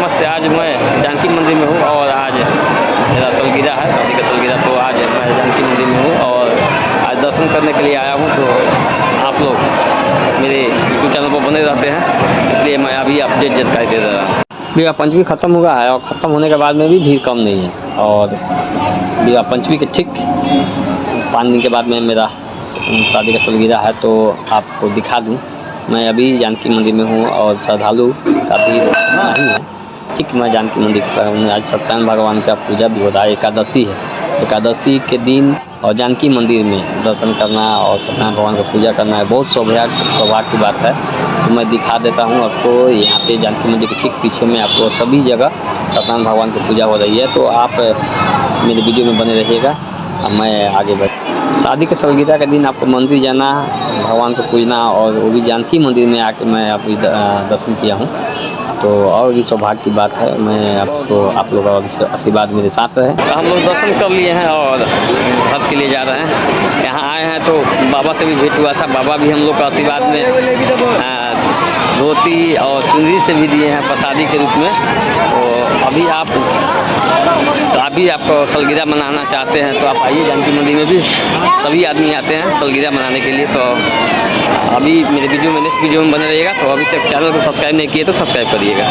नमस्ते। आज मैं जानकी मंदिर में हूँ और आज मेरा सालगिरह है, शादी का सालगिरह। तो आज मैं जानकी मंदिर में हूँ और आज दर्शन करने के लिए आया हूँ। तो आप लोग मेरे यूट्यूब चैनल पर बने रहते हैं, इसलिए मैं अभी अपडेट जानकारी दे रहा हूँ। विवाह पंचमी खत्म हुआ है और ख़त्म होने के बाद में भी भीड़ कम नहीं है। और विवाह पंचमी के ठीक 5 दिन के बाद में मेरा शादी का सालगिरह है। तो आपको दिखा दूँ, मैं अभी जानकी मंदिर में हूँ और श्रद्धालु का भीड़ नहीं है। ठीक मैं जानकी मंदिर पर हूँ। आज सत्यनारायण भगवान का पूजा भी हो रहा है, एकादशी है। एकादशी के दिन और जानकी मंदिर में दर्शन करना और सत्यनारायण भगवान का पूजा करना है बहुत सौभाग्य की बात है। तो मैं दिखा देता हूँ आपको। यहाँ पे जानकी मंदिर के ठीक पीछे में आपको सभी जगह सत्यनारायण भगवान की पूजा हो रही है। तो आप मेरे वीडियो में बने रहिएगा, मैं आगे बढ़। शादी के सालगिरह के दिन आपको मंदिर जाना, भगवान को पूजना और वो भी जानकी मंदिर में आके मैं अभी दर्शन किया हूँ। तो और भी सौभाग्य की बात है। मैं आप लोगों का आशीर्वाद मेरे साथ रहे। तो हम लोग दर्शन कर लिए हैं और घर के लिए जा रहे हैं। यहाँ आए हैं तो बाबा से भी भेंट हुआ था। बाबा भी हम लोग का आशीर्वाद में धोती और चुनरी से भी दिए हैं प्रसादी के रूप में। तो अभी आप सालगिरह मनाना चाहते हैं तो आप आइए जानकी मंदिर में भी सभी आदमी आते हैं सालगिरह मनाने के लिए। तो अभी मेरे वीडियो में नेक्स्ट वीडियो में बने रहिएगा। तो अभी तक चैनल को सब्सक्राइब नहीं किए तो सब्सक्राइब करिएगा।